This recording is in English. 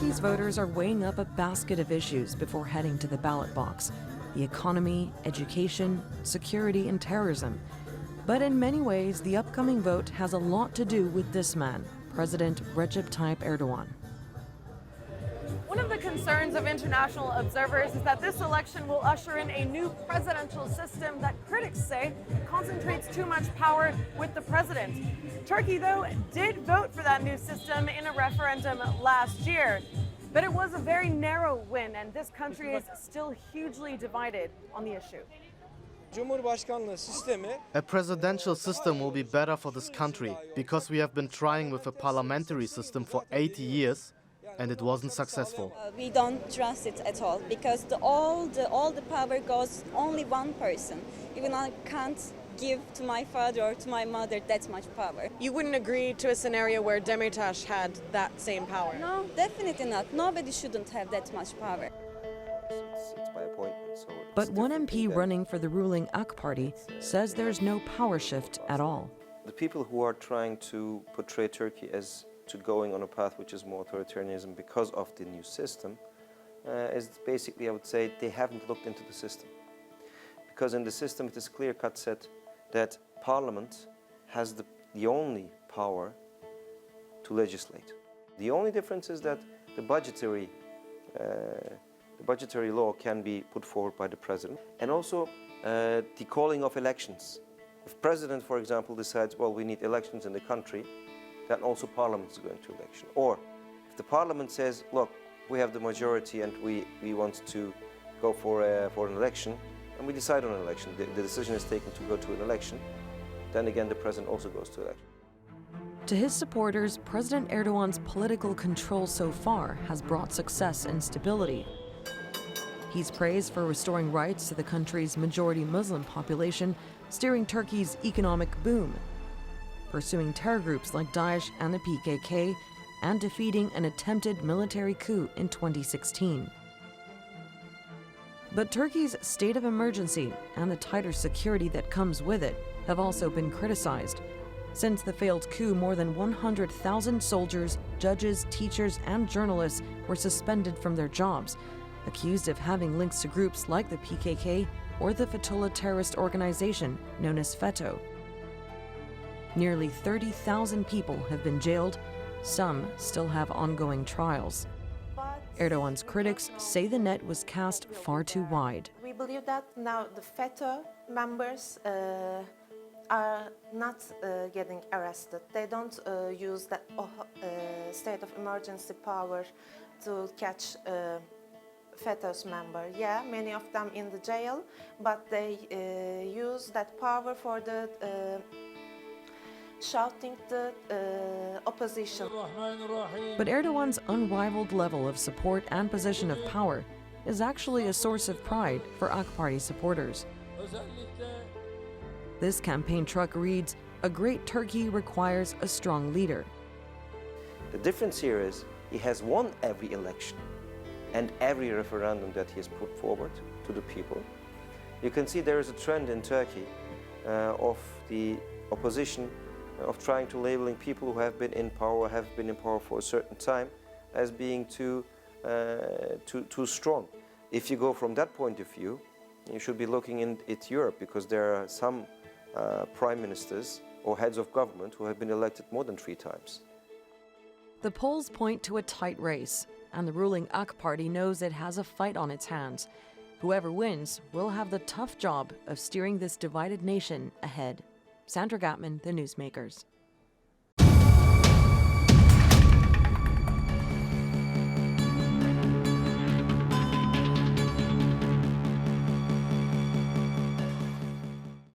Turkey's voters are weighing up a basket of issues before heading to the ballot box: the economy, education, security, and terrorism. But in many ways, the upcoming vote has a lot to do with this man, President Recep Tayyip Erdogan. One of the concerns of international observers is that this election will usher in a new presidential system that critics say concentrates too much power with the president. Turkey, though, did vote for that new system in a referendum last year. But it was a very narrow win, and this country is still hugely divided on the issue. A presidential system will be better for this country because we have been trying with a parliamentary system for 80 years and it wasn't successful. We don't trust it at all because all the power goes only one person. Even I can't give to my father or to my mother that much power. You wouldn't agree to a scenario where Demirtas had that same power? No, definitely not. Nobody shouldn't have that much power. It's by appointment, so but one MP running for the ruling AK Party says there's no power shift at all. The people who are trying to portray Turkey as to going on a path which is more authoritarianism because of the new system is basically, I would say, they haven't looked into the system. Because in the system it is clear-cut said that Parliament has the only power to legislate. The only difference is that the budgetary law can be put forward by the President, and also the calling of elections. If President, for example, decides, well, we need elections in the country, then also Parliament is going to election. Or if the Parliament says, look, we have the majority and we want to go for an election, and we decide on an election, the decision is taken to go to an election, then again the President also goes to election. To his supporters, President Erdogan's political control so far has brought success and stability. He's praised for restoring rights to the country's majority Muslim population, steering Turkey's economic boom, pursuing terror groups like Daesh and the PKK, and defeating an attempted military coup in 2016. But Turkey's state of emergency and the tighter security that comes with it have also been criticized. Since the failed coup, more than 100,000 soldiers, judges, teachers, and journalists were suspended from their jobs, accused of having links to groups like the PKK or the Fethullah terrorist organization known as FETÖ. Nearly 30,000 people have been jailed. Some still have ongoing trials. Erdogan's critics say the net was cast far too wide. We believe that now the FETÖ members are not getting arrested. They don't use that state of emergency power to catch FETÖ's member. Yeah, many of them in the jail, but they use that power for the shouting the opposition. But Erdogan's unrivaled level of support and position of power is actually a source of pride for AK Party supporters. This campaign truck reads, "A great Turkey requires a strong leader." The difference here is he has won every election and every referendum that he has put forward to the people. You can see there is a trend in Turkey of the opposition of trying to labeling people who have been in power for a certain time as being too strong. If you go from that point of view, you should be looking at Europe, because there are some prime ministers or heads of government who have been elected more than 3 times. The polls point to a tight race, and the ruling AK Party knows it has a fight on its hands. Whoever wins will have the tough job of steering this divided nation ahead. Sandra Gathmann, The Newsmakers.